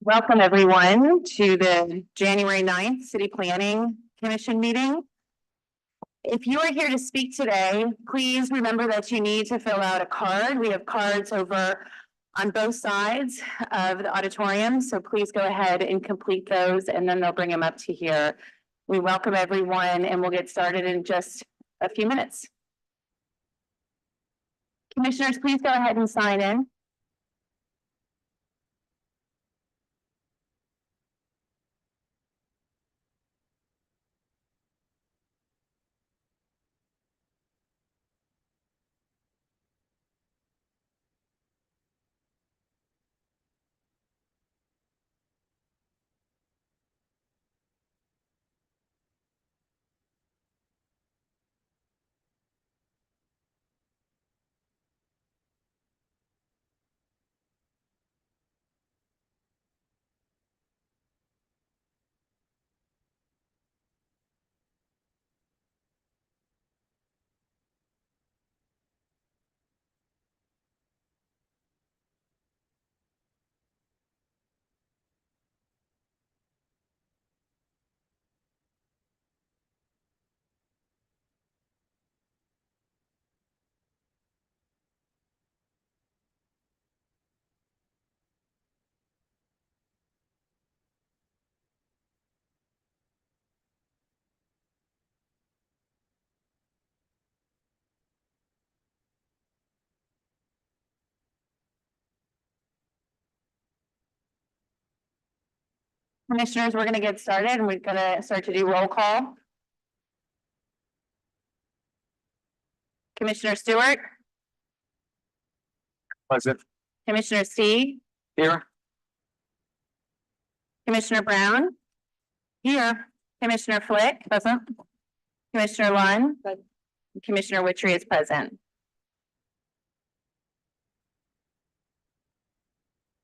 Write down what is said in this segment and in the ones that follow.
Welcome, everyone, to the January 9th City Planning Commission meeting. If you are here to speak today, please remember that you need to fill out a card. We have cards over on both sides of the auditorium, so please go ahead and complete those, and then they'll bring them up to here. We welcome everyone, and we'll get started in just a few minutes. Commissioners, please go ahead and sign in. Commissioners, we're going to get started, and we're going to start to do roll call. Commissioner Stewart. Present. Commissioner C. Here. Commissioner Brown. Here. Commissioner Flick. Present. Commissioner Lund. Commissioner Witry is present.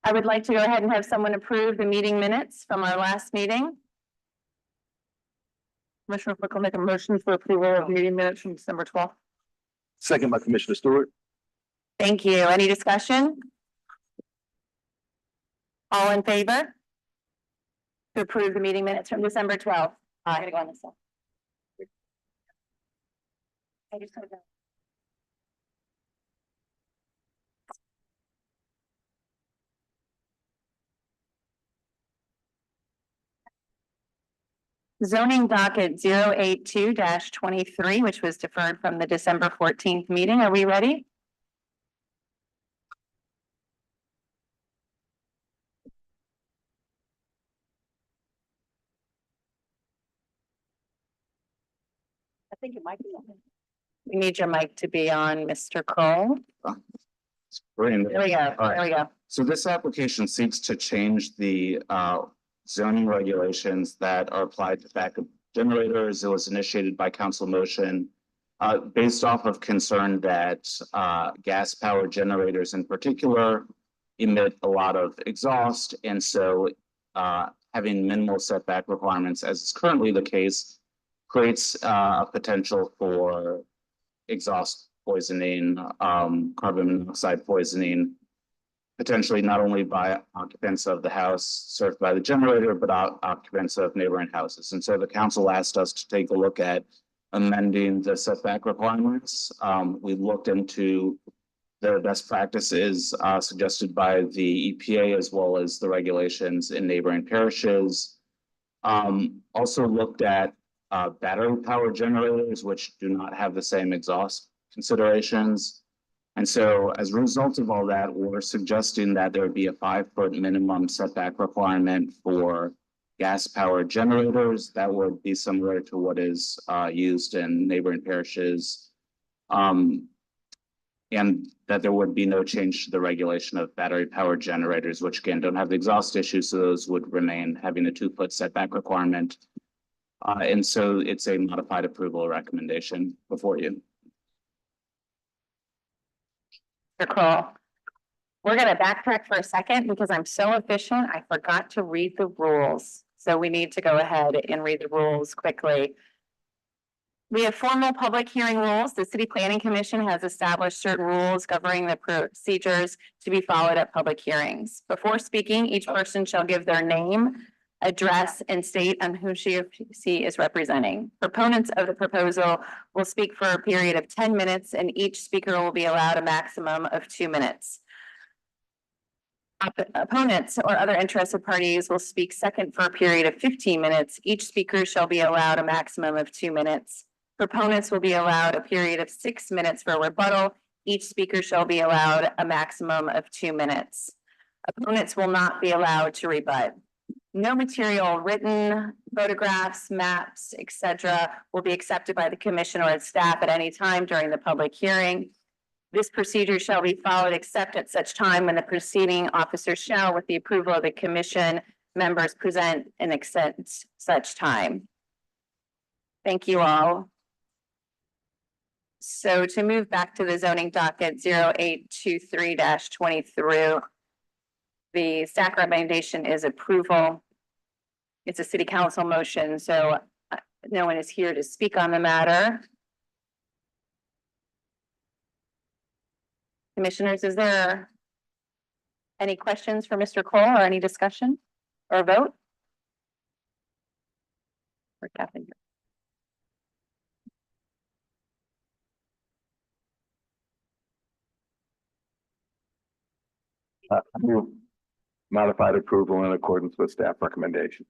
I would like to go ahead and have someone approve the meeting minutes from our last meeting. Commissioner Flick will make a motion for approval of meeting minutes from December 12th. Second by Commissioner Stewart. Thank you. Any discussion? All in favor? To approve the meeting minutes from December 12th. I'm gonna go on this one. I just heard that. Zoning docket 082-23, which was deferred from the December 14th meeting. Are we ready? I think it might be on. We need your mic to be on, Mr. Cole. Brilliant. There we go. All right. There we go. So this application seeks to change the zoning regulations that are applied to backup generators. It was initiated by council motion based off of concern that gas powered generators in particular emit a lot of exhaust. And so having minimal setback requirements, as is currently the case, creates a potential for exhaust poisoning, carbon monoxide poisoning, potentially not only by occupants of the house served by the generator, but occupants of neighboring houses. And so the council asked us to take a look at amending the setback requirements. We looked into the best practices suggested by the EPA as well as the regulations in neighboring parishes. Also looked at battery powered generators, which do not have the same exhaust considerations. And so as a result of all that, we're suggesting that there be a 5-foot minimum setback requirement for gas powered generators. That would be similar to what is used in neighboring parishes. And that there would be no change to the regulation of battery powered generators, which again don't have the exhaust issue, so those would remain having a 2-foot setback requirement. And so it's a modified approval recommendation before you. Cole. We're going to backtrack for a second because I'm so efficient. I forgot to read the rules. So we need to go ahead and read the rules quickly. We have formal public hearing rules. The City Planning Commission has established certain rules governing the procedures to be followed at public hearings. Before speaking, each person shall give their name, address, and state on who she or she is representing. Proponents of the proposal will speak for a period of 10 minutes, and each speaker will be allowed a maximum of 2 minutes. Opponents or other interested parties will speak second for a period of 15 minutes. Each speaker shall be allowed a maximum of 2 minutes. Proponents will be allowed a period of 6 minutes for rebuttal. Each speaker shall be allowed a maximum of 2 minutes. Opponents will not be allowed to rebut. No material, written photographs, maps, etc., will be accepted by the commission or its staff at any time during the public hearing. This procedure shall be followed except at such time when the proceeding officer shall, with the approval of the commission, members present and accept such time. Thank you all. So to move back to the zoning docket 0823-23, the staff recommendation is approval. It's a city council motion, so no one is here to speak on the matter. Commissioners, is there any questions for Mr. Cole or any discussion or vote? Or Captain? I move modified approval in accordance with staff recommendation.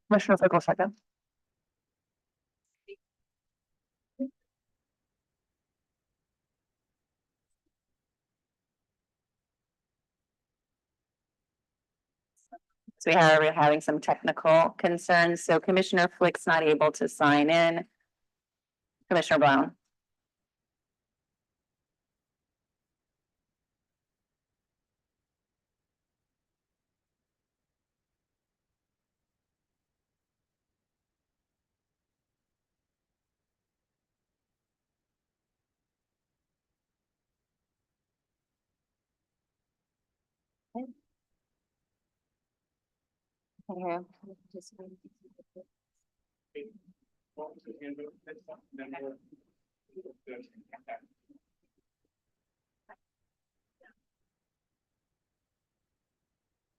Commissioner Fickle, second. So we're having some technical concerns, so Commissioner Flick's not able to sign in. Commissioner Brown.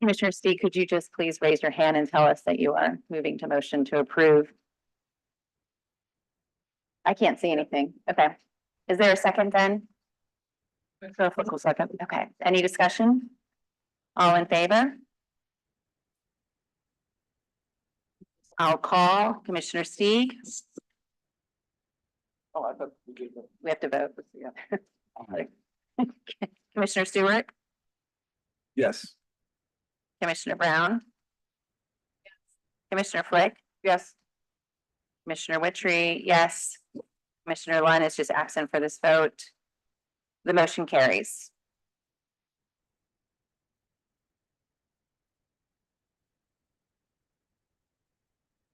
Commissioner Steve, could you just please raise your hand and tell us that you are moving to motion to approve? I can't see anything. Okay. Is there a second then? Commissioner Fickle, second. Okay. Any discussion? All in favor? I'll call Commissioner Steve. We have to vote. Commissioner Stewart, Yes. Commissioner Brown. Commissioner Flick. Yes. Commissioner Witry, yes. Commissioner Lunn is just absent for this vote. The motion carries.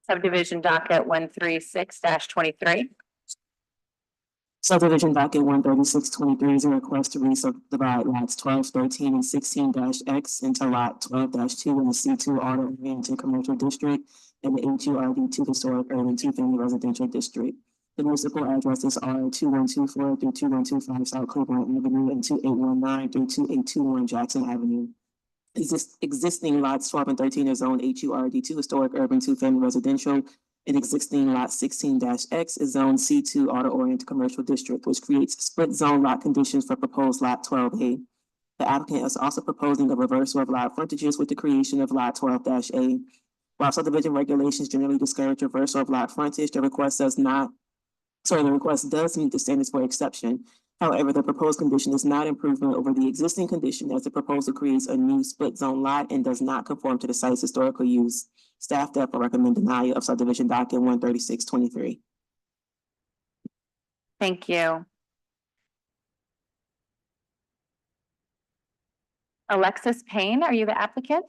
Subdivision docket 136-23. Subdivision docket 136-23 is a request to re-subdivide lots 12, 13, and 16-X into lot 12-2 in the C2 auto oriented commercial district and the HURD2 historic urban two-family residential district. The municipal addresses are 2124 through 2125 South Cleveland Avenue and 2819 through 2821 Jackson Avenue. Existing lots 12 and 13 are zoned HURD2 historic urban two-family residential. And existing lot 16-X is zone C2 auto oriented commercial district, which creates split zone lot conditions for proposed lot 12A. The applicant is also proposing a reversal of lot frontages with the creation of lot 12-A. While subdivision regulations generally discourage reversal of lot frontage, the request does meet the standards for exception. However, the proposed condition is not improvement over the existing condition, as the proposal creates a new split zone lot and does not conform to the site's historical use. Staff therefore recommend denial of subdivision docket 136-23. Thank you. Alexis Payne, are you the applicant?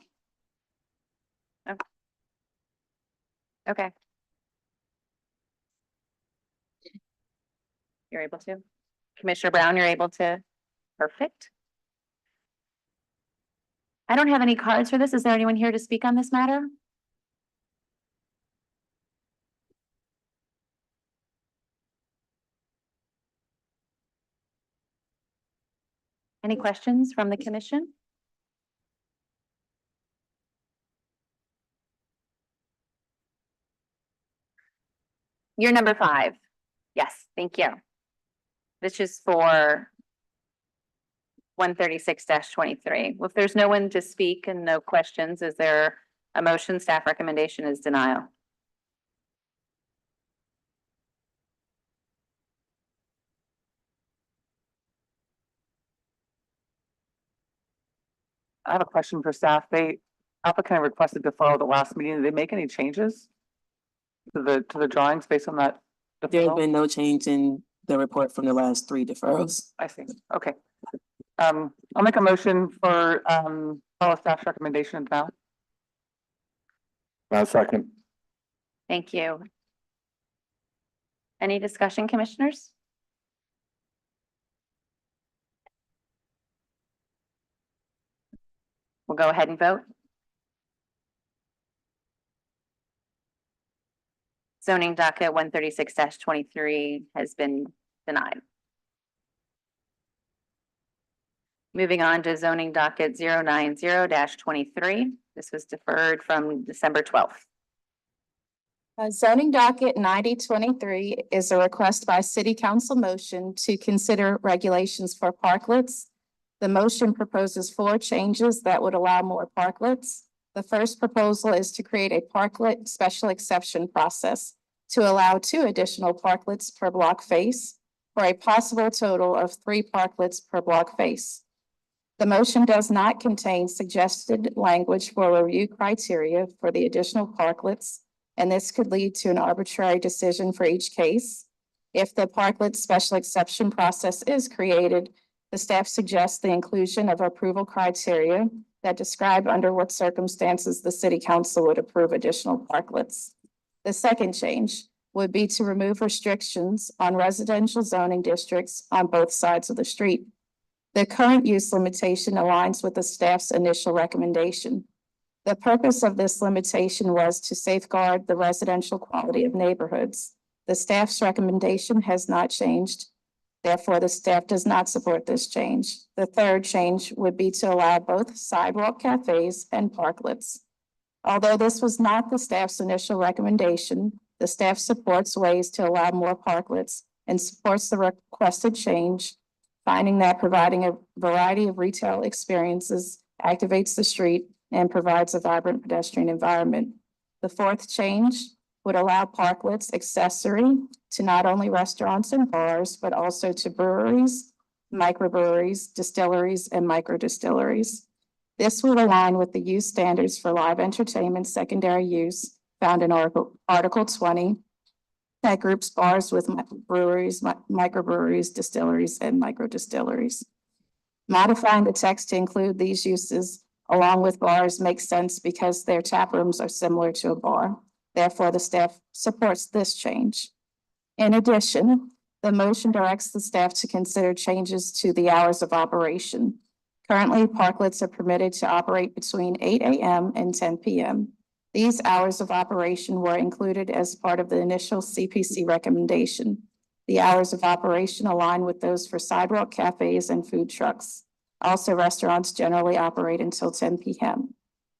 Okay. Okay. You're able to? Commissioner Brown, you're able to, perfect. I don't have any cards for this. Is there anyone here to speak on this matter? Any questions from the commission? You're number 5. Yes, thank you. This is for 136-23. Well, if there's no one to speak and no questions, is there a motion? Staff recommendation is denial. I have a question for staff. Applicant requested to follow the last meeting. Did they make any changes to the drawings based on that? There have deferral? been no change in the report from the last 3 deferrals. I see. Okay. I'll make a motion for, follow staff's recommendation now. Second. Thank you. Any discussion, commissioners? We'll go ahead and vote. Zoning docket 136-23 has been denied. Moving on to zoning docket 090-23. This was deferred from December 12th. Zoning docket 9023 is a request by city council motion to consider regulations for parklets. The motion proposes 4 changes that would allow more parklets. The first proposal is to create a parklet special exception process to allow 2 additional parklets per block face for a possible total of 3 parklets per block face. The motion does not contain suggested language for review criteria for the additional parklets, and this could lead to an arbitrary decision for each case. If the parklet special exception process is created, the staff suggests the inclusion of approval criteria that describe under what circumstances the city council would approve additional parklets. The second change would be to remove restrictions on residential zoning districts on both sides of the street. The current use limitation aligns with the staff's initial recommendation. The purpose of this limitation was to safeguard the residential quality of neighborhoods. The staff's recommendation has not changed. Therefore, the staff does not support this change. The third change would be to allow both sidewalk cafes and parklets. Although this was not the staff's initial recommendation, the staff supports ways to allow more parklets and supports the requested change, finding that providing a variety of retail experiences activates the street and provides a vibrant pedestrian environment. The fourth change would allow parklets accessory to not only restaurants and bars, but also to breweries, microbreweries, distilleries, and micro distilleries. This will align with the use standards for live entertainment secondary use found in Article 20 that groups bars with breweries, microbreweries, distilleries, and micro distilleries. Modifying the text to include these uses along with bars makes sense because their tap rooms are similar to a bar. Therefore, the staff supports this change. In addition, the motion directs the staff to consider changes to the hours of operation. Currently, parklets are permitted to operate between 8 a.m. and 10 p.m. These hours of operation were included as part of the initial CPC recommendation. The hours of operation align with those for sidewalk cafes and food trucks. Also, restaurants generally operate until 10 p.m.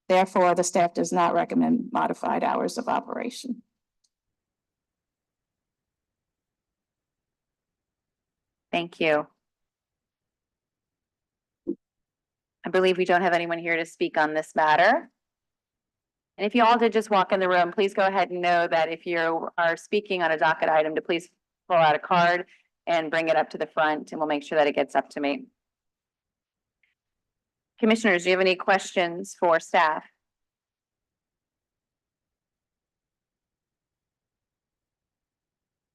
Therefore, the staff does not recommend modified hours of operation. Thank you. I believe we don't have anyone here to speak on this matter. And if you all did just walk in the room, please go ahead and know that if you are speaking on a docket item, to please pull out a card and bring it up to the front, and we'll make sure that it gets up to me. Commissioners, do you have any questions for staff?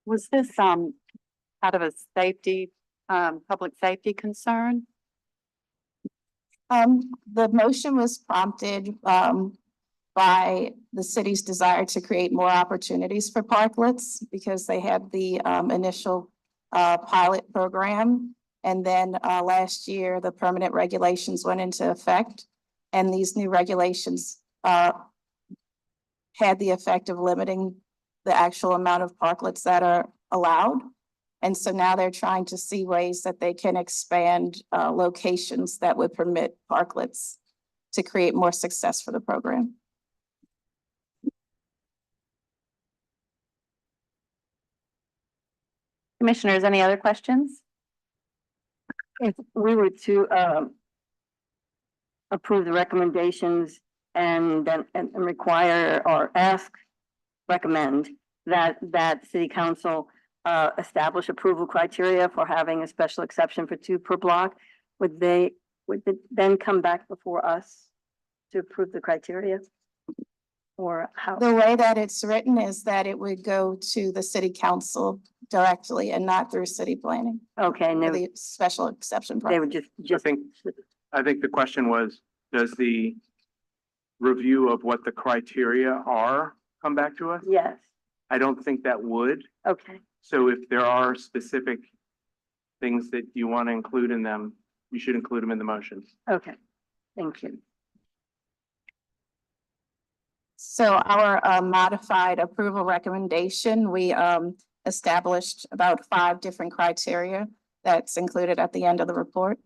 Was this out of a safety, public safety concern? The motion was prompted by the city's desire to create more opportunities for parklets because they had the initial pilot program. And then last year, the permanent regulations went into effect. And these new regulations had the effect of limiting the actual amount of parklets that are allowed. And so now they're trying to see ways that they can expand locations that would permit parklets to create more success for the program. Commissioners, any other questions? If we were to approve the recommendations and then and require or recommend that city council establish approval criteria for having a special exception for 2 per block, would it then come back before us to approve the criteria? Or how? The way that it's written is that it would go to the city council directly and not through city planning, Okay, and for they the special exception. they would just. I think the question was, does the review of what the criteria are come back to us? Yes, I don't think that would. okay, So if there are specific things that you want to include in them, you should include them in the motion. okay, thank you. So our modified approval recommendation, we established about 5 different criteria that's included at the end of the report.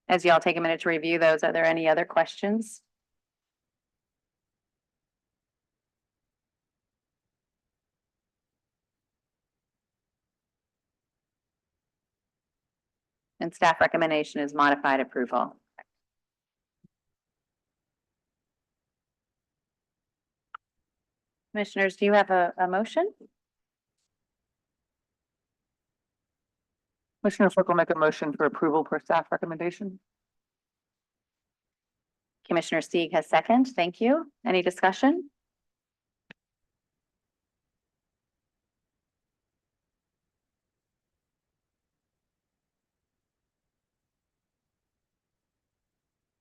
As y'all take a minute to review those, are there any other questions? And staff recommendation is modified approval. Commissioners, do you have a motion? Commissioner Flick will make a motion for approval per staff recommendation. Commissioner Sieg has second. Thank you. Any discussion?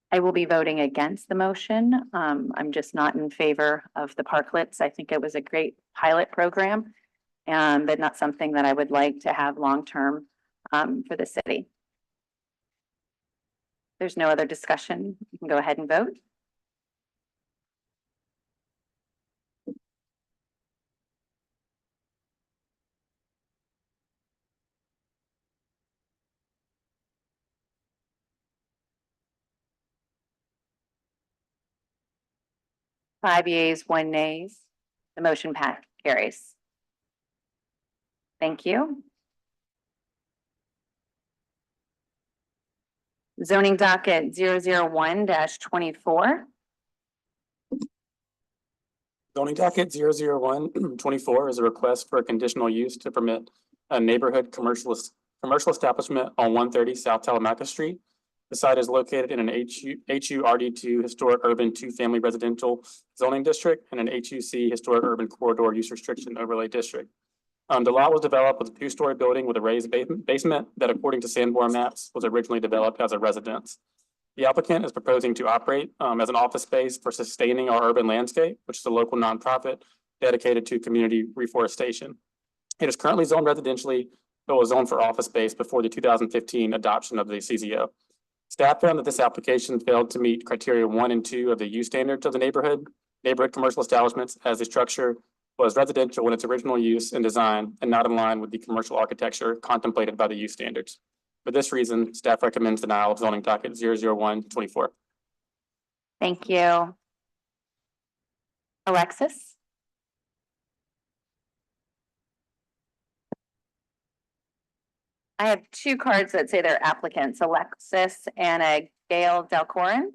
I will be voting against the motion. I'm just not in favor of the parklets. I think it was a great pilot program, but not something that I would like to have long-term for the city. There's no other discussion. You can go ahead and vote. Five yeas, 1 nays. The motion carries. Thank you. Zoning docket 001-24. Zoning docket 001-24 is a request for a conditional use to permit a neighborhood commercial establishment on 130 South Telemachus Street. The site is located in an HURD2 historic urban 2-family residential zoning district and an HUC historic urban corridor use restriction overlay district. The lot was developed with a 2-story building with a raised basement that, according to Sanborn maps, was originally developed as a residence. The applicant is proposing to operate as an office space for sustaining our urban landscape, which is a local nonprofit dedicated to community reforestation. It is currently zoned residentially, but was zoned for office space before the 2015 adoption of the CZO. Staff found that this application failed to meet criteria 1 and 2 of the use standards of the neighborhood commercial establishments, as the structure was residential in its original use and design and not in line with the commercial architecture contemplated by the use standards. For this reason, staff recommends denial of zoning docket 001-24. Thank you. Alexis? I have 2 cards that say they're applicants, Alexis and Gail Delcorin.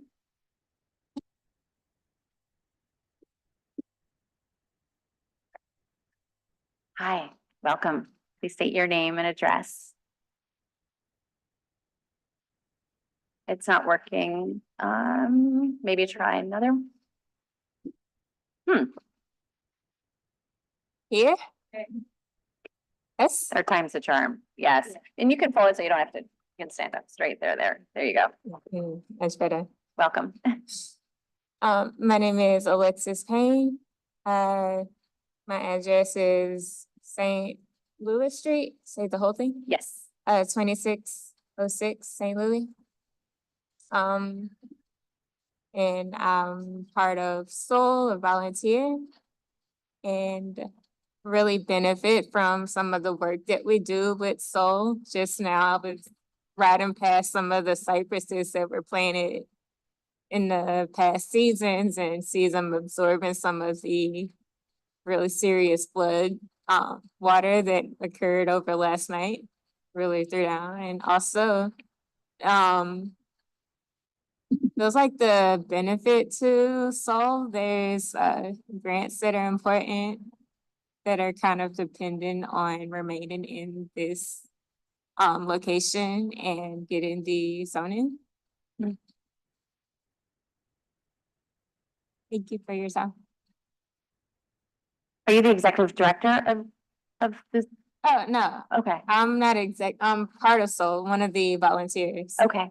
Hi, welcome. Please state your name and address. It's not working. Maybe try another. Here? Yes. Third time's a charm. Yes. And you can pull it so you don't have to, you can stand up straight. There. There you go. Much better. Welcome. My name is Alexis Payne. My address is St. Louis Street. Say the whole thing. Yes. 2606 St. Louis. And I'm part of Soul, a volunteer, and really benefit from some of the work that we do with Soul. Just now, I was riding past some of the cypresses that were planted in the past seasons and see them absorbing some of the really serious flood water that occurred over last night, really threw down. And also, feels like the benefit to Soul, there's grants that are important that are kind of dependent on remaining in this location and getting the zoning. Mm. Thank you for your time. Are you the executive director of this? Oh, no, Okay. I'm not I'm part of Soul, one of the volunteers. Okay.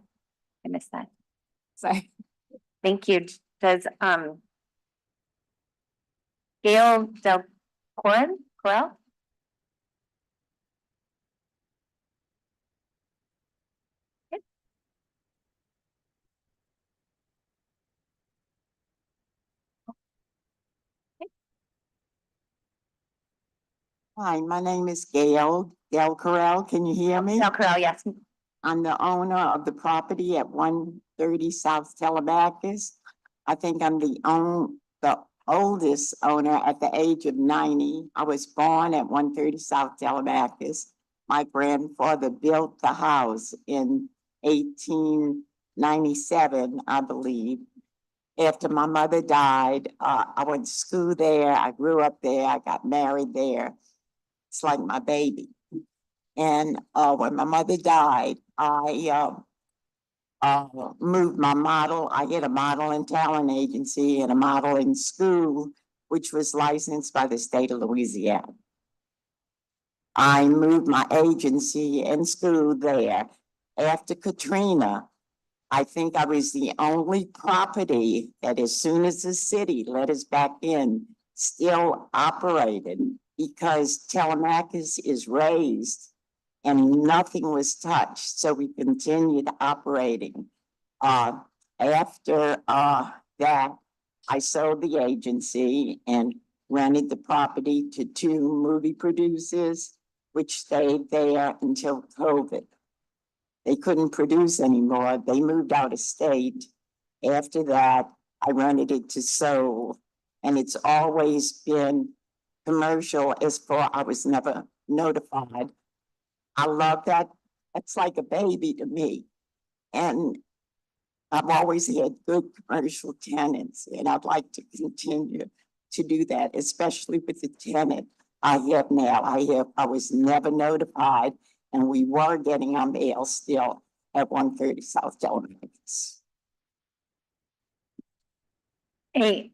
I missed that. Sorry. Thank you. Does, Gail Del Corral? Hi, my name is Gail Del Corral. Can you hear me? Del Corral, yes. I'm the owner of the property at 130 South Telebacus. I think I'm the oldest owner at the age of 90. I was born at 130 South Telebacus. My grandfather built the house in 1897, I believe. After my mother died, I went to school there. I grew up there. I got married there. It's like my baby. And when my mother died, I moved my model. I had a modeling talent agency and a modeling school, which was licensed by the state of Louisiana. I moved my agency and school there. After Katrina, I think I was the only property that as soon as the city let us back in, still operated because Telemachus is raised and nothing was touched. So we continued operating. After that, I sold the agency and rented the property to 2 movie producers, which stayed there until COVID. They couldn't produce anymore. They moved out of state. After that, I rented it to Soul, and it's always been commercial as far I was never notified. I love that. That's like a baby to me. And I've always had good commercial tenants, and I'd like to continue to do that, especially with the tenant I have now. I was never notified, and we were getting our mail still at 130 South Telemax. Hey.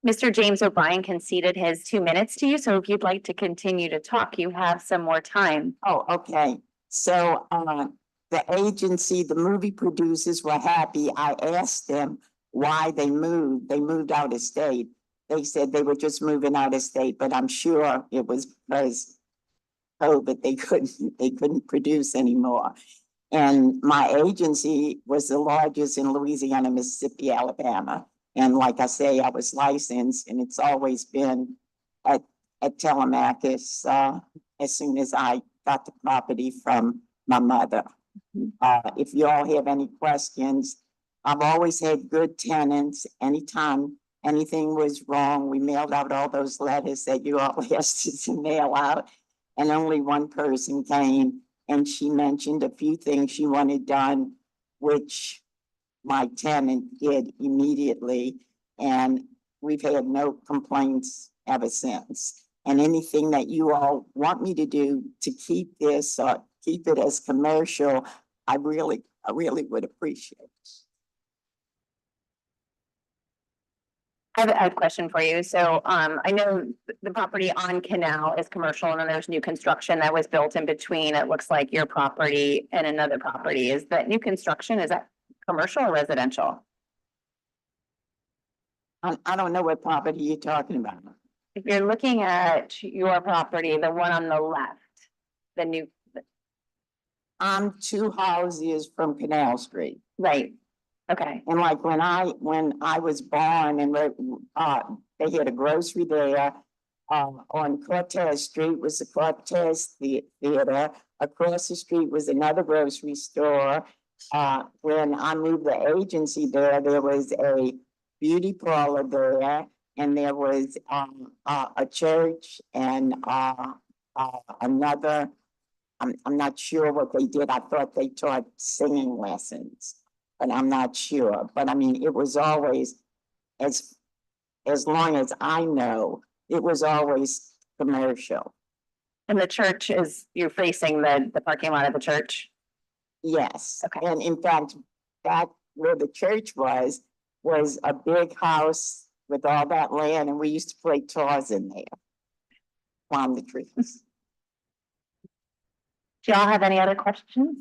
Mr. James O'Brien conceded his 2 minutes to you, so if you'd like to continue to talk, you have some more time. Oh, okay. So the agency, the movie producers were happy. I asked them why they moved. They moved out of state. They said they were just moving out of state, but I'm sure it was because COVID, they couldn't produce anymore. And my agency was the largest in Louisiana, Mississippi, Alabama. And like I say, I was licensed, and it's always been at Telemachus as soon as I got the property from my mother. If you all have any questions, I've always had good tenants. Anytime anything was wrong, we mailed out all those letters that you all asked us to mail out. And only one person came, and she mentioned a few things she wanted done, which my tenant did immediately, and we've had no complaints ever since. And anything that you all want me to do to keep this or keep it as commercial, I really would appreciate. I have a question for you. So, I know the property on Canal is commercial and then there's new construction that was built in between. It looks like your property and another property. Is that new construction? Is that commercial or residential? I don't know what property you're talking about. If you're looking at your property, the one on the left, the new, I'm 2 houses from Canal Street. right? Okay, And like when I was born and they had a grocery there. On Cortez Street was the Cortez Theater. Across the street was another grocery store. When I moved the agency there was a beauty parlor there. And there was a church and another, I'm not sure what they did. I thought they taught singing lessons, but I'm not sure. But I mean, it was always, as long as I know, it was always commercial. and the church is, you're facing the parking lot of the church? Yes. Okay. And in fact, that where the church was a big house with all that land, and we used to play tours in there. Climb the trees. Do y'all have any other questions?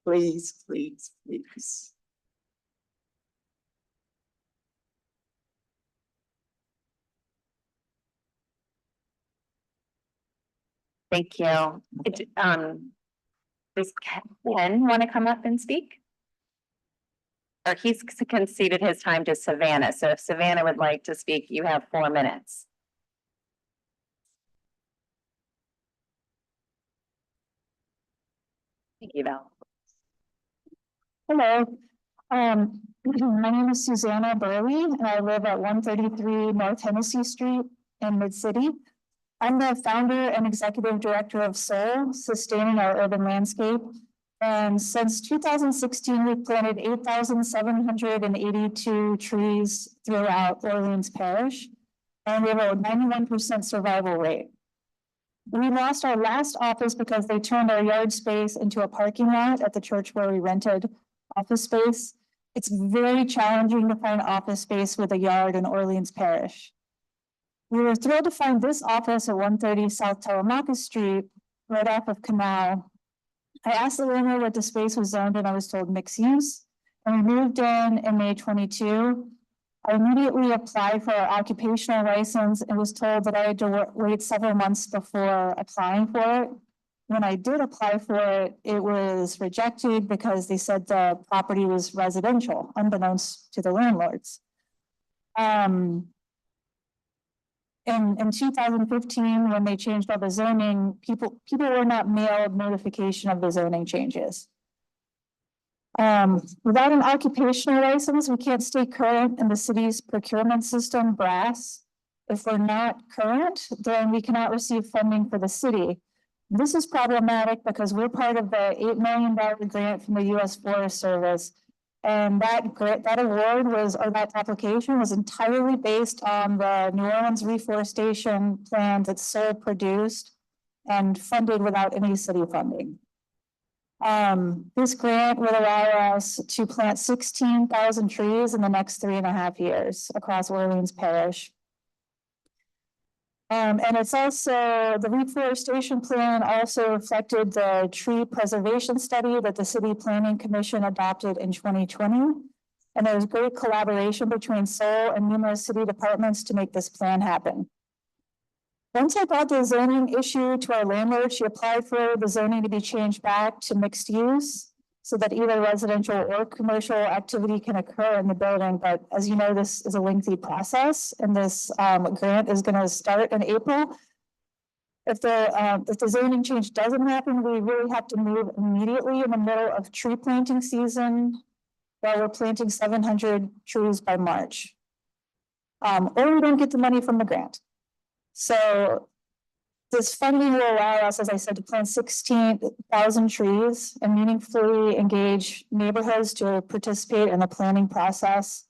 Please, please, please. Thank you. Does Ken want to come up and speak? Or he's conceded his time to Savannah, so if Savannah would like to speak, you have 4 minutes. Thank you, Val. Hello, my name is Susanna Burley and I live at 133 North Hennessy Street in Mid-City. I'm the founder and executive director of Soul, Sustaining Our Urban Landscape. And since 2016, we've planted 8,782 trees throughout Orleans Parish. And we have a 91% survival rate. We lost our last office because they turned our yard space into a parking lot at the church where we rented office space. It's very challenging to find office space with a yard in Orleans Parish. We were thrilled to find this office at 130 South Telemachus Street, right off of Canal. I asked the landlord what the space was zoned and I was told mixed use. And we moved in May 22. I immediately applied for our occupational license and was told that I had to wait several months before applying for it. When I did apply for it, it was rejected because they said the property was residential, unbeknownst to the landlords. In 2015, when they changed all the zoning, people were not mailed notification of the zoning changes. Without an occupational license, we can't stay current in the city's procurement system, BRAS. If we're not current, then we cannot receive funding for the city. This is problematic because we're part of the $8 million grant from the U.S. Forest Service. And that award or that application was entirely based on the New Orleans reforestation plan that's Soul produced and funded without any city funding. This grant would allow us to plant 16,000 trees in the next 3.5 years across Orleans Parish. And it's also, the reforestation plan also reflected the tree preservation study that the City Planning Commission adopted in 2020. And there was great collaboration between Soul and numerous city departments to make this plan happen. Once I brought the zoning issue to our landlord, she applied for the zoning to be changed back to mixed use so that either residential or commercial activity can occur in the building. But as you know, this is a lengthy process and this grant is going to start in April. If the zoning change doesn't happen, we really have to move immediately in the middle of tree planting season while we're planting 700 trees by March. Or we don't get the money from the grant. So this funding will allow us, as I said, to plant 16,000 trees and meaningfully engage neighborhoods to participate in the planning process.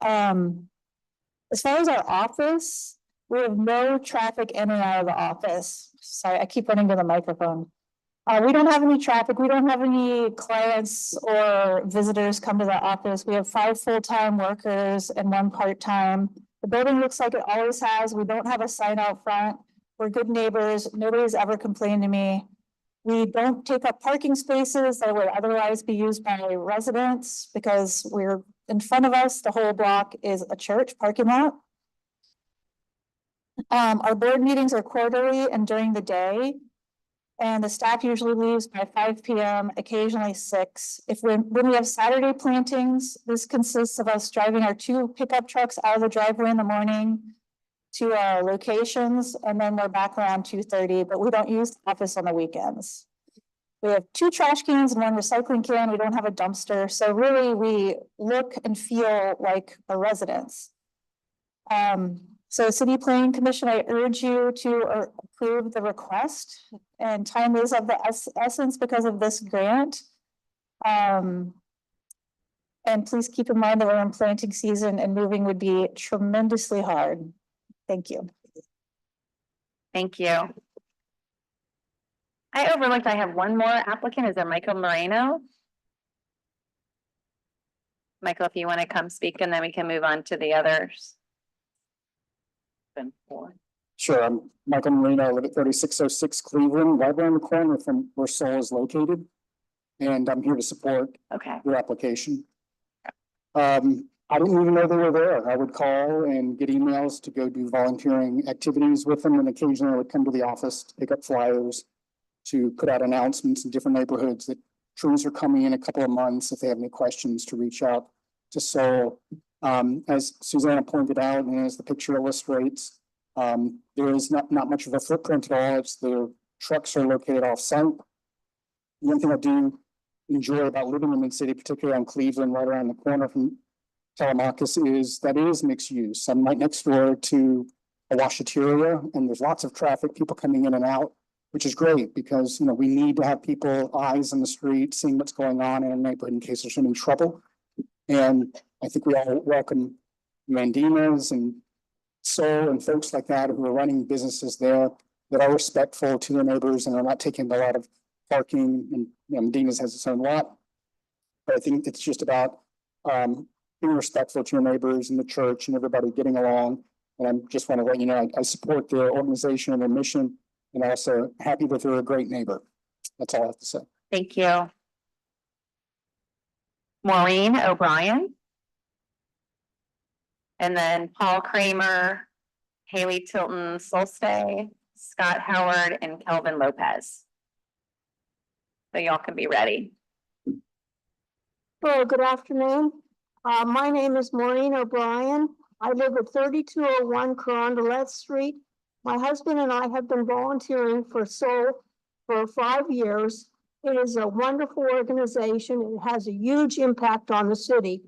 As far as our office, we have no traffic in and out of the office. Sorry, I keep running to the microphone. We don't have any traffic. We don't have any clients or visitors come to the office. We have 5 full-time workers and 1 part-time. The building looks like it always has. We don't have a sign out front. We're good neighbors. Nobody's ever complained to me. We don't take up parking spaces that would otherwise be used by residents because we're in front of us. The whole block is a church parking lot. Our board meetings are quarterly and during the day. And the staff usually leaves by 5 p.m., occasionally 6. When we have Saturday plantings, this consists of us driving our 2 pickup trucks out of the driveway in the morning to our locations, and then we're back around 2:30, but we don't use the office on the weekends. We have 2 trash cans and 1 recycling can. We don't have a dumpster, so really we look and feel like a residence. So City Planning Commission, I urge you to approve the request, and time is of the essence because of this grant. And please keep in mind that we're in planting season and moving would be tremendously hard. Thank you. Thank you. I overlooked, I have one more applicant. Is there Michael Moreno? Michael, if you want to come speak and then we can move on to the others. Sure, I'm Michael Marino. I live at 3606 Cleveland, right around the corner from where Soul is located. And I'm here to support your application. I didn't even know they were there. I would call and get emails to go do volunteering activities with them, and occasionally I would come to the office to pick up flyers, to put out announcements in different neighborhoods that trees are coming in a couple of months. If they have any questions, to reach out to Soul. As Susanna pointed out, and as the picture illustrates, there is not much of a footprint at all. It's the trucks are located off-site. One thing I do enjoy about living in mid-city, particularly on Cleveland, right around the corner from Telemachus, is that it is mixed use. I'm right next door to a washateria, and there's lots of traffic, people coming in and out, which is great because, you know, we need to have people eyes on the street, seeing what's going on in a neighborhood in case there's any trouble. And I think we all welcome Mandinas and Soul and folks like that who are running businesses there that are respectful to their neighbors and are not taking a lot of parking. And Medina's has its own lot. But I think it's just about being respectful to your neighbors and the church and everybody getting along. And I just want to let you know, I support their organization and their mission, and also happy that they're a great neighbor. That's all I have to say. Thank you. Maureen O'Brien. And then Paul Kramer, Haley Tilton Solstay, Scott Howard, and Kelvin Lopez. So y'all can be ready. Hello, good afternoon. My name is Maureen O'Brien. I live at 3201 Carondelet Street. My husband and I have been volunteering for Soul for 5 years. It is a wonderful organization. It has a huge impact on the city,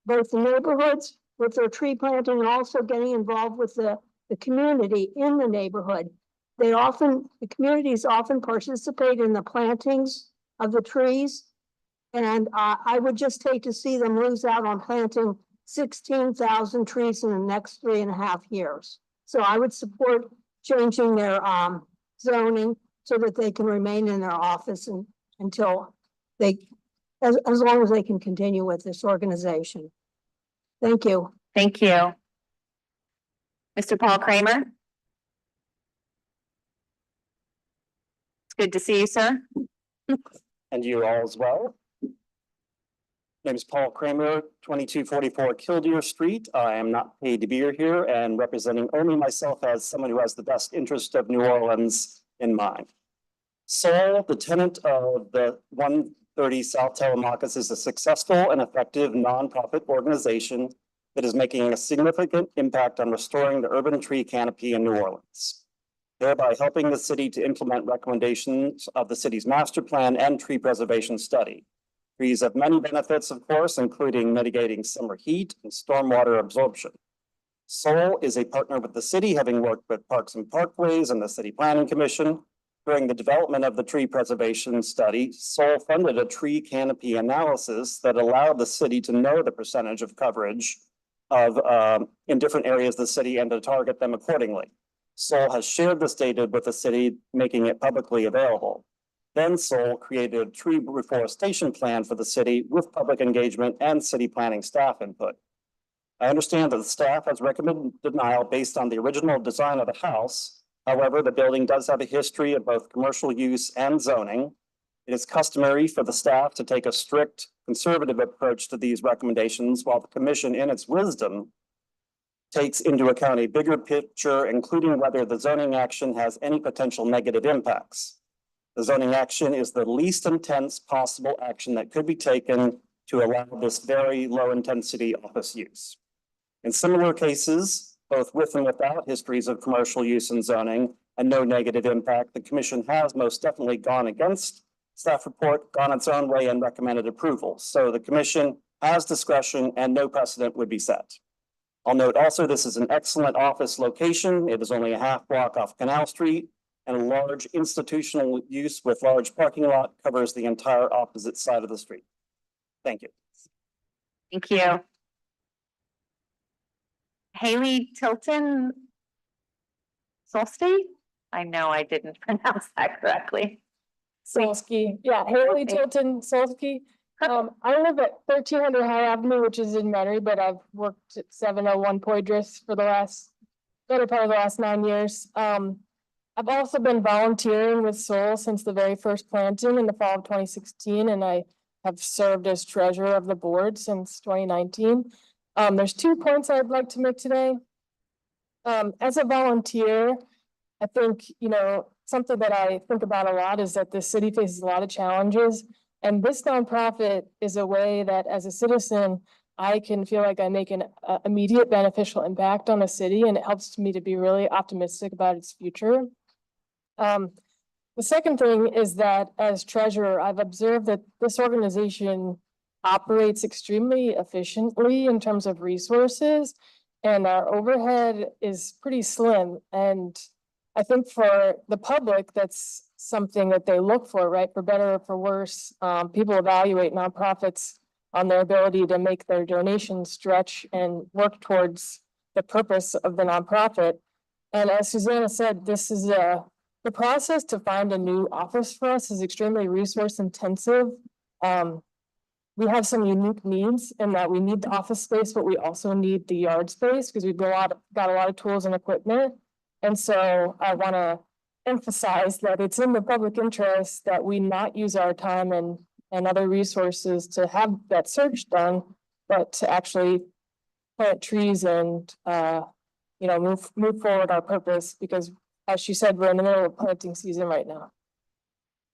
both the neighborhoods with their tree planting and also getting involved with the community in the neighborhood. The communities often participate in the plantings of the trees. And I would just hate to see them lose out on planting 16,000 trees in the next 3.5 years. So I would support changing their zoning so that they can remain in their office until as long as they can continue with this organization. Thank you. Thank you. Mr. Paul Kramer. It's good to see you, sir. And you all as well. My name is Paul Kramer, 2244 Killdeer Street. I am not paid to be here and representing only myself as someone who has the best interest of New Orleans in mind. Soul, the tenant of the 130 South Telemachus, is a successful and effective nonprofit organization that is making a significant impact on restoring the urban tree canopy in New Orleans, thereby helping the city to implement recommendations of the city's master plan and tree preservation study. Trees have many benefits, of course, including mitigating summer heat and stormwater absorption. Soul is a partner with the city, having worked with Parks and Parkways and the City Planning Commission. During the development of the tree preservation study, Soul funded a tree canopy analysis that allowed the city to know the percentage of coverage of in different areas of the city and to target them accordingly. Soul has shared this data with the city, making it publicly available. then Sol created a tree reforestation plan for the city with public engagement and city planning staff input. I understand that the staff has recommended denial based on the original design of the house. However, the building does have a history of both commercial use and zoning. It is customary for the staff to take a strict conservative approach to these recommendations, while the commission, in its wisdom, takes into account a bigger picture, including whether the zoning action has any potential negative impacts. The zoning action is the least intense possible action that could be taken to allow this very low intensity office use. In similar cases, both with and without histories of commercial use and zoning and no negative impact, the commission has most definitely gone against staff report, gone its own way, and recommended approval. So the commission has discretion and no precedent would be set. I'll note also, this is an excellent office location. It is only a half block off Canal Street, and a large institutional use with large parking lot covers the entire opposite side of the street. Thank you. Thank you. Haley Tilton Solsty? I know I didn't pronounce that correctly. Solsky, yeah, Haley Okay. Tilton Solsky. I live at 1300 High Avenue, which is in Metairie, but I've worked at 701 Poydras for the better part of the last 9 years. I've also been volunteering with Sol since the very first planting in the fall of 2016, and I have served as treasurer of the board since 2019. There's 2 points I'd like to make today. As a volunteer, I think, something that I think about a lot is that the city faces a lot of challenges. And this nonprofit is a way that, as a citizen, I can feel like I make an immediate beneficial impact on the city, and it helps me to be really optimistic about its future. The second thing is that as treasurer, I've observed that this organization operates extremely efficiently in terms of resources, and our overhead is pretty slim. And I think for the public, that's something that they look for, right? For better or for worse, people evaluate nonprofits on their ability to make their donations stretch and work towards the purpose of the nonprofit. And as Susanna said, this is the process to find a new office for us is extremely resource intensive. We have some unique needs in that we need the office space, but we also need the yard space because we've got a lot of tools and equipment. And so I want to emphasize that it's in the public interest that we not use our time and other resources to have that search done, but to actually plant trees and move forward our purpose, because as she said, we're in the middle of planting season right now.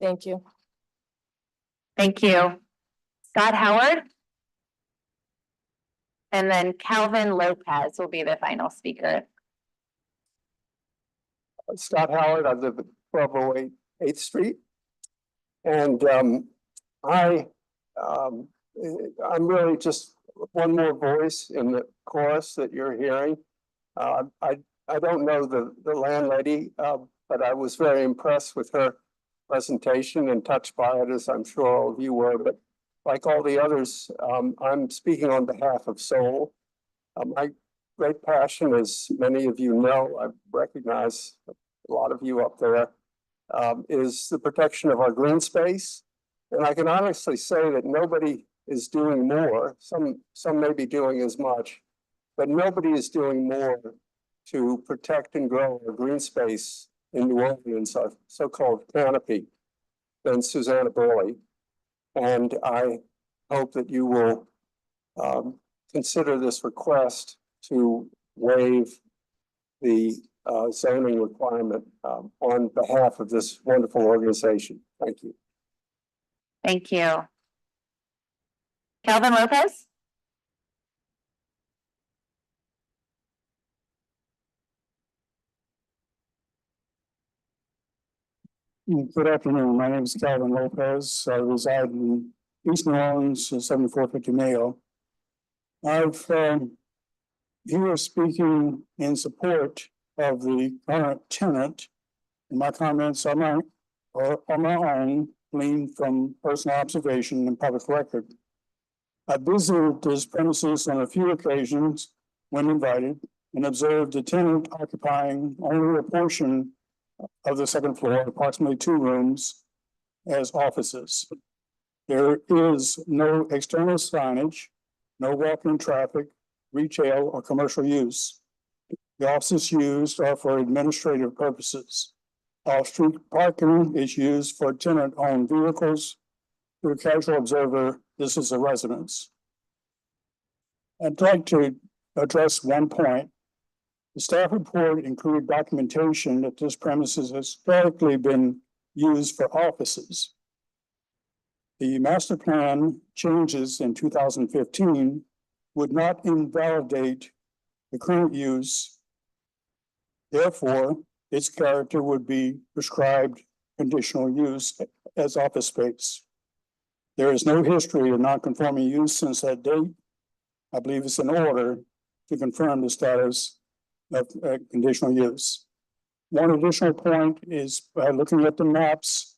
Thank you. Thank you. Scott Howard. And then Calvin Lopez will be the final speaker. Scott Howard, I live at 1208 8th Street. And I'm really just one more voice in the chorus that you're hearing. I don't know the landlady, but I was very impressed with her presentation and touched by it, as I'm sure all of you were. But like all the others, I'm speaking on behalf of Sol. My great passion, as many of you know, I recognize a lot of you up there, is the protection of our green space. And I can honestly say that nobody is doing more. Some may be doing as much, but nobody is doing more to protect and grow our green space in New Orleans, our so-called canopy, than Susanna Burley. And I hope that you will consider this request to waive the zoning requirement on behalf of this wonderful organization. Thank you. Thank you. Calvin Lopez. Good afternoon. My name is Calvin Lopez. I reside in East New Orleans, 7450 Mayo. I've here speaking in support of the current tenant. And my comments are my own, gleaned from personal observation and public record. I visited his premises on a few occasions when invited and observed the tenant occupying only a portion of the second floor, approximately 2 rooms, as offices. There is no external signage, no walking traffic, retail or commercial use. The offices used are for administrative purposes. Off-street parking is used for tenant-owned vehicles. To a casual observer, this is a residence. I'd like to address one point. The staff report included documentation that this premises has historically been used for offices. The master plan changes in 2015 would not invalidate the current use. Therefore, its character would be prescribed conditional use as office space. There is no history of non-conforming use since that date. I believe it's in order to confirm the status of conditional use. One additional point is by looking at the maps,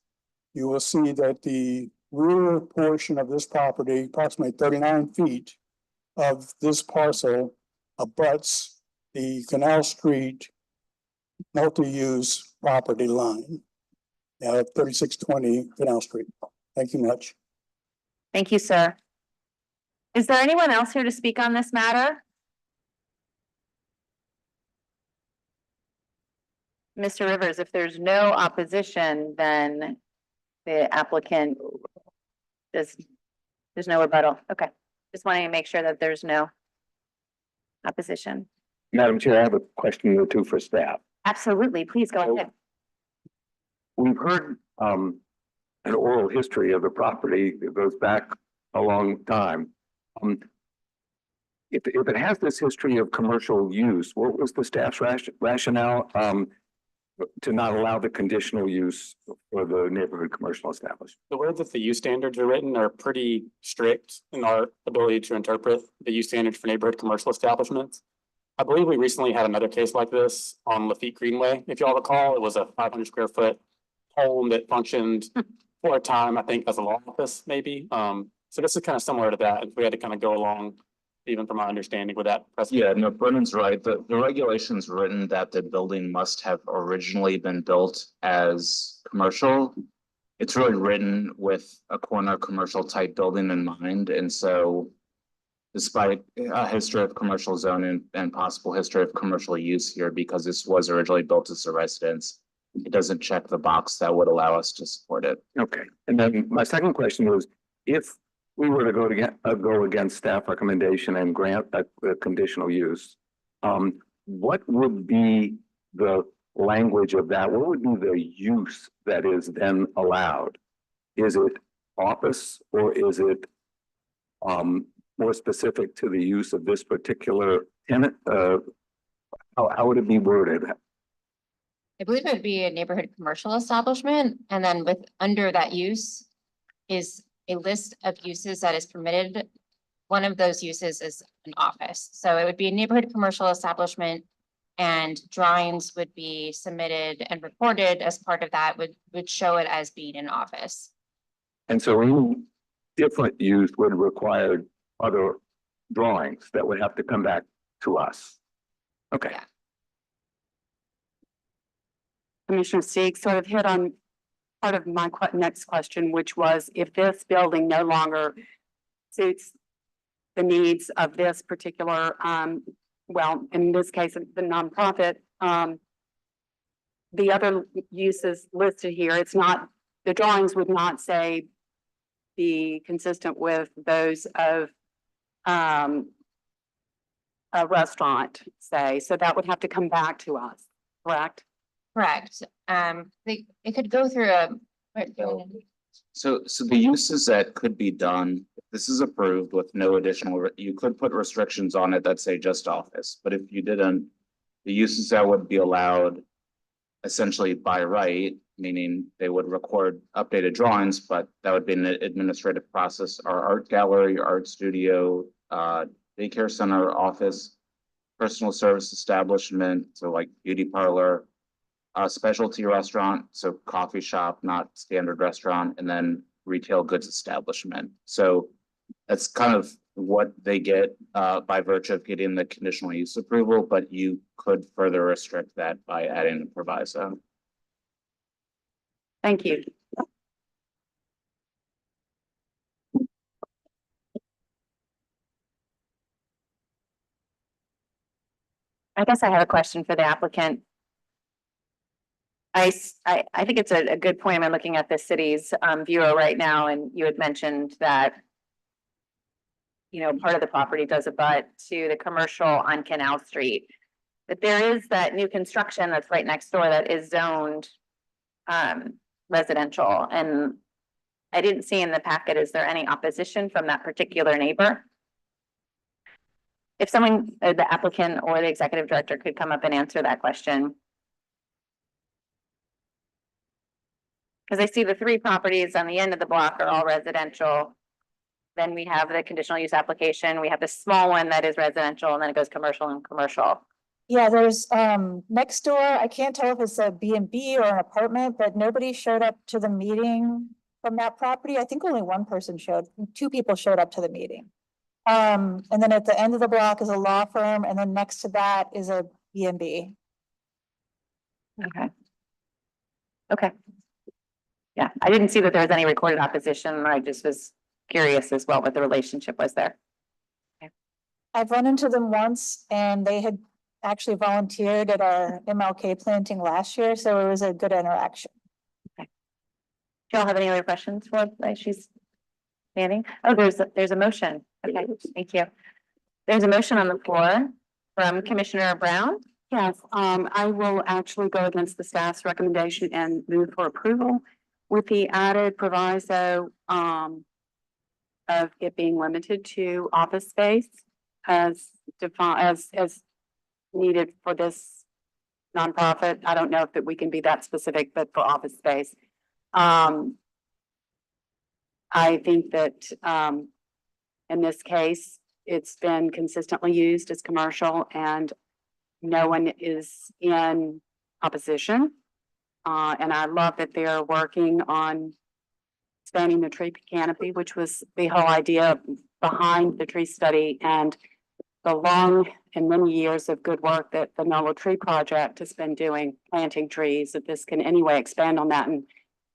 you will see that the rear portion of this property, approximately 39 feet of this parcel, abuts the Canal Street multi-use property line at 3620 Canal Street. Thank you much. Thank you, sir. Is there anyone else here to speak on this matter? Mr. Rivers, if there's no opposition, then the applicant there's no rebuttal. Okay, just wanting to make sure that there's no opposition. Madam Chair, I have a question or two for staff. Absolutely, please go ahead. We've heard an oral history of the property that goes back a long time. If it has this history of commercial use, what was the staff's rationale to not allow the conditional use for the neighborhood commercial establishment? The way that the use standards are written are pretty strict in our ability to interpret the use standards for neighborhood commercial establishments. I believe we recently had another case like this on Lafitte Greenway. If y'all recall, it was a 500 square foot home that functioned for a time, I think, as a law office, maybe. So this is kind of similar to that. We had to kind of go along, even from my understanding with that. Yeah, no, Brennan's right. The regulations written that the building must have originally been built as commercial. It's really written with a corner commercial type building in mind. And so despite a history of commercial zoning and possible history of commercial use here, because this was originally built as a residence, it doesn't check the box that would allow us to support it. Okay, and then my second question was, if we were to go against staff recommendation and grant a conditional use, what would be the language of that? What would be the use that is then allowed? Is it office or is it more specific to the use of this particular tenant? How would it be worded? I believe it would be a neighborhood commercial establishment, and then under that use is a list of uses that is permitted. One of those uses is an office. So it would be a neighborhood commercial establishment, and drawings would be submitted and recorded as part of that would show it as being an office. And so any different use would require other drawings that would have to come back to us. Okay. Yeah. Commissioner Sieg sort of hit on part of my next question, which was if this building no longer suits the needs of this particular, well, in this case, the nonprofit, the other uses listed here, it's not, the drawings would not say be consistent with those of a restaurant, say, so that would have to come back to us, correct? Correct. It could go through a. So the uses that could be done, if this is approved with no additional, you could put restrictions on it that say just office. But if you didn't, the uses that would be allowed essentially by right, meaning they would record updated drawings, but that would be an administrative process. Our art gallery, art studio, daycare center, office, personal service establishment, so like beauty parlor, specialty restaurant, so coffee shop, not standard restaurant, and then retail goods establishment. So that's kind of what they get by virtue of getting the conditional use approval, but you could further restrict that by adding a proviso. Thank you. I guess I have a question for the applicant. I think it's a good point. I'm looking at the city's viewer right now, and you had mentioned that part of the property does abut to the commercial on Canal Street. But there is that new construction that's right next door that is zoned residential, and I didn't see in the packet, is there any opposition from that particular neighbor? If someone, the applicant or the executive director could come up and answer that question. Because I see the 3 properties on the end of the block are all residential. Then we have the conditional use application. We have the small one that is residential, and then it goes commercial and commercial. Yeah, there's next door, I can't tell if it's a B&B or an apartment, but nobody showed up to the meeting from that property. I think only 2 people showed up to the meeting. And then at the end of the block is a law firm, and then next to that is a B&B. Okay. Okay. Yeah, I didn't see that there was any recorded opposition. I just was curious as well what the relationship was there. I've run into them once, and they had actually volunteered at our MLK planting last year, so it was a good interaction. Okay. Do y'all have any other questions for she's standing? Oh, there's a motion. Okay, thank you. There's a motion on the floor from Commissioner Brown. Yes, I will actually go against the staff's recommendation and move for approval with the added proviso of it being limited to office space as defined as needed for this nonprofit. I don't know if that we can be that specific, but for office space. I think that in this case, it's been consistently used as commercial and no one is in opposition. And I love that they're working on expanding the tree canopy, which was the whole idea behind the tree study and the long and many years of good work that the NOLA Tree Project has been doing, planting trees, that this can anyway expand on that and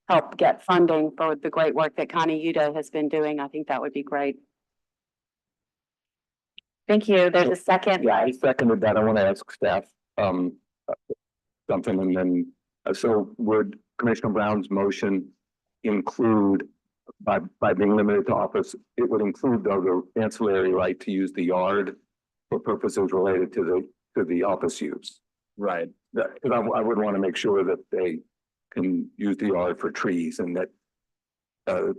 help get funding for the great work that Connie Yuta has been doing. I think that would be great. Thank you. There's a second. Yeah, I seconded that. I want to ask staff something, and then so would Commissioner Brown's motion include by being limited to office, it would include though the ancillary right to use the yard for purposes related to the office use. Right. Because I would want to make sure that they can use the yard for trees and that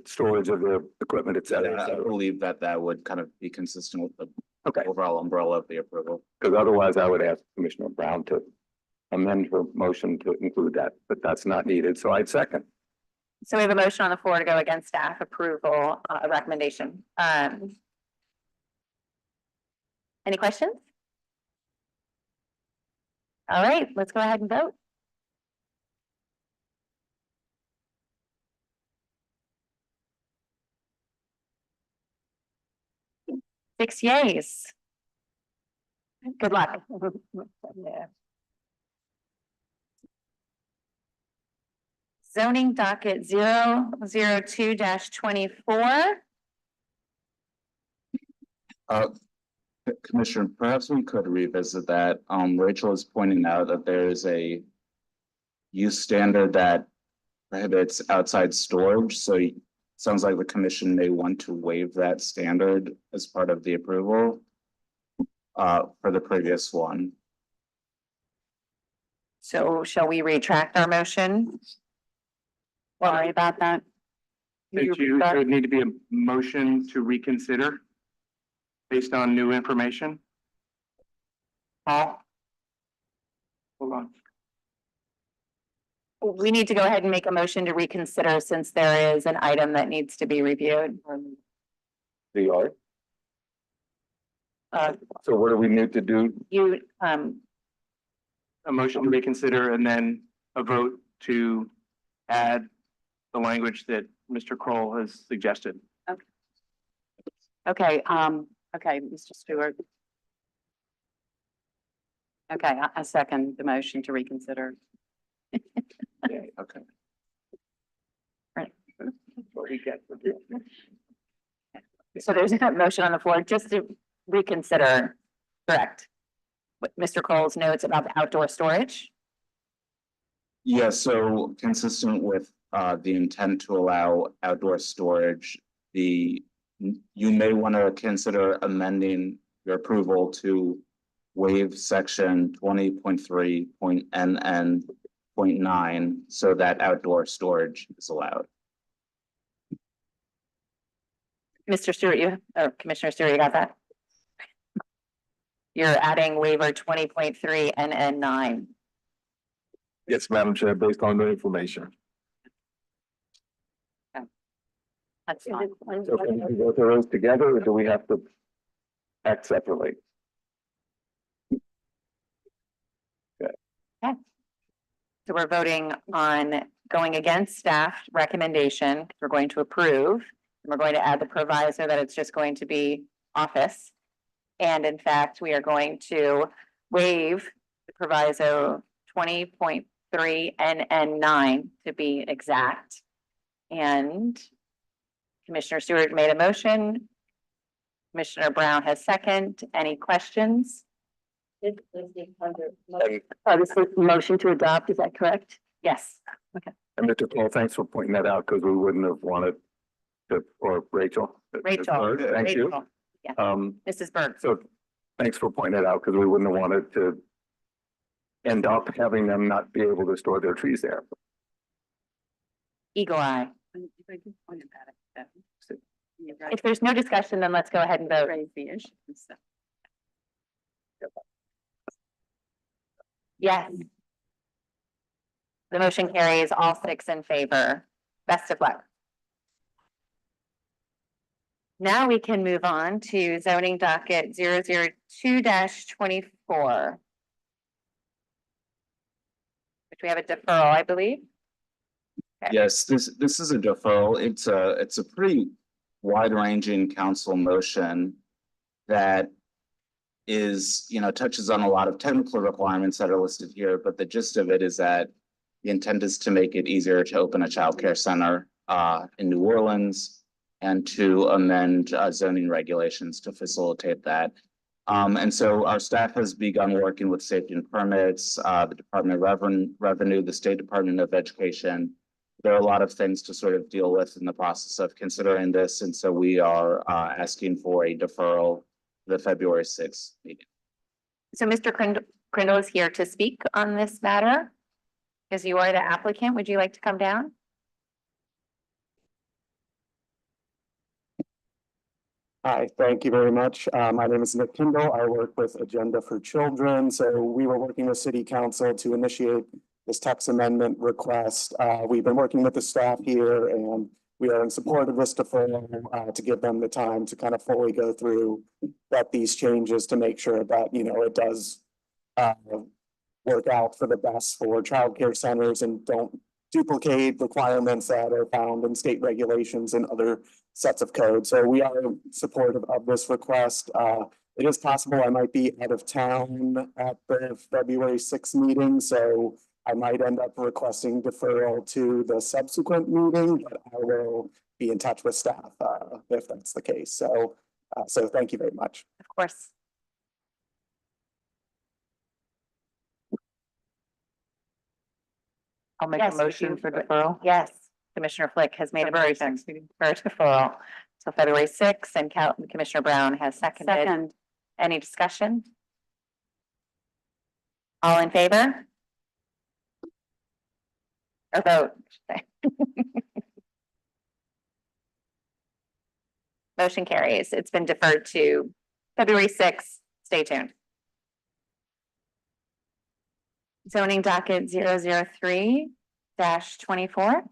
storage of their equipment, et cetera. Yeah, I believe that would kind of be consistent with the overall umbrella of the approval. Because otherwise I would ask Commissioner Brown to amend her motion to include that, but that's not needed. So I'd second. So we have a motion on the floor to go against staff approval recommendation. Any questions? All right, let's go ahead and vote. Six yeas. Good luck. Yeah. Zoning docket 002-24. Commissioner, perhaps we could revisit that. Rachel is pointing out that there is a use standard that prohibits outside storage. So it sounds like the commission may want to waive that standard as part of the approval for the previous one. So shall we retract our motion? Worry about that. There would need to be a motion to reconsider based on new information. Paul? Hold on. We need to go ahead and make a motion to reconsider since there is an item that needs to be reviewed. The yard. So what do we need to do? You, A motion to reconsider and then a vote to add the language that Mr. Kroll has suggested. Okay, okay, Mr. Stewart. Okay, I second the motion to reconsider. Okay. Right. So there's a motion on the floor just to reconsider, correct? what Mr. Kroll's notes about the outdoor storage. Yeah, so consistent with the intent to allow outdoor storage, you may want to consider amending your approval to waive section 20.3.NN.9 so that outdoor storage is allowed. Mr. Stewart, Commissioner Stewart, you got that? You're adding waiver 20.3 NN9. Yes, Madam Chair, based on the information. That's fine. So can we go through those together or do we have to act separately? So we're voting on going against staff recommendation. We're going to approve. And we're going to add the proviso that it's just going to be office. And in fact, we are going to waive the proviso 20.3 NN9 to be exact. And Commissioner Stewart made a motion. Commissioner Brown has second. Any questions? This is motion to adopt, is that correct? Yes. Okay. And Mr. Kroll, thanks for pointing that out because we wouldn't have wanted to, or Rachel. Rachel. Thank you. Rachel. Yeah. Mrs. Berg. So thanks for pointing that out because we wouldn't have wanted to end up having them not be able to store their trees there. Eagle eye. If there's no discussion, then let's go ahead and vote. Yes. The motion carries all 6 in favor. Best of luck. Now we can move on to zoning docket 002-24. Which we have a deferral, I believe. Okay. Yes, this is a deferral. It's a pretty wide-ranging council motion that is, touches on a lot of technical requirements that are listed here, but the gist of it is that the intent is to make it easier to open a childcare center in New Orleans and to amend zoning regulations to facilitate that. And so our staff has begun working with safety and permits, the Department of Revenue, the State Department of Education. There are a lot of things to sort of deal with in the process of considering this. And so we are asking for a deferral the February 6th meeting. So Mr. Crindle is here to speak on this matter. Because you are the applicant, would you like to come down? Hi, thank you very much. My name is Nick Kindle. I work with Agenda for Children. So we were working with City Council to initiate this text amendment request. We've been working with the staff here and we are in support of this deferral to give them the time to kind of fully go through these changes to make sure that, it does work out for the best for childcare centers and don't duplicate requirements that are found in state regulations and other sets of code. So we are supportive of this request. It is possible I might be out of town at the February 6th meeting, so I might end up requesting deferral to the subsequent meeting, but I will be in touch with staff if that's the case. So thank you very much. Of course. I'll make a motion for deferral. Yes, Commissioner Flick has made a motion for deferral till February 6th and Commissioner Brown has seconded. Second. Any discussion? All in favor? Or vote? Motion carries. It's been deferred to February 6th. Stay tuned. Zoning docket 003-24.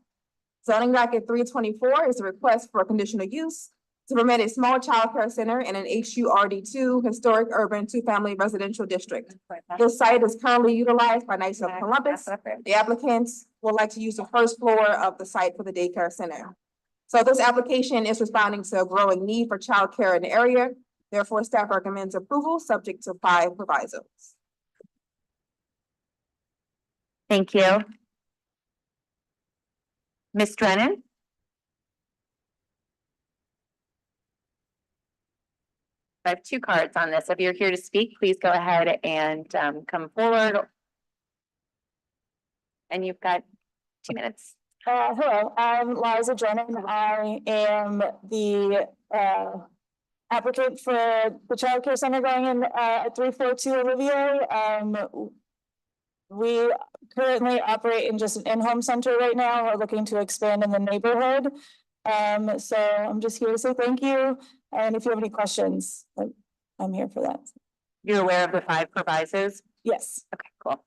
Zoning docket 324 is a request for conditional use to permit a small child care center in an HURD2 historic urban 2-family residential district. This site is currently utilized by Knights of Columbus. The applicants would like to use the first floor of the site for the daycare center. So this application is responding to a growing need for child care in the area. Therefore, staff recommends approval subject to 5 provisos. Thank you. Ms. Drennan? I have two cards on this. If you're here to speak, please go ahead and come forward. And you've got 2 minutes. Hello, I'm Liza Drennan. I am the applicant for the childcare center going in at 342 Olivier. We currently operate in just an in-home center right now. We're looking to expand in the neighborhood. So I'm just here to say thank you. And if you have any questions, I'm here for that. You're aware of the 5 provisos? Yes. Okay, cool.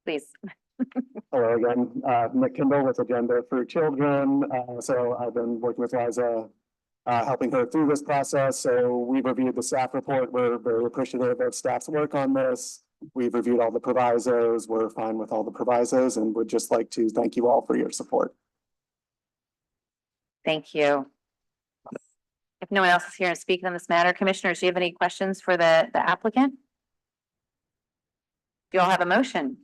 Please. Hello again, Nick Kimball with Agenda for Children. So I've been working with Liza, helping her through this process. So we've reviewed the staff report. We're very appreciative of staff's work on this. We've reviewed all the provisos. We're fine with all the provisos and would just like to thank you all for your support. Thank you. If no one else is here to speak on this matter, commissioners, do you have any questions for the applicant? Do you all have a motion?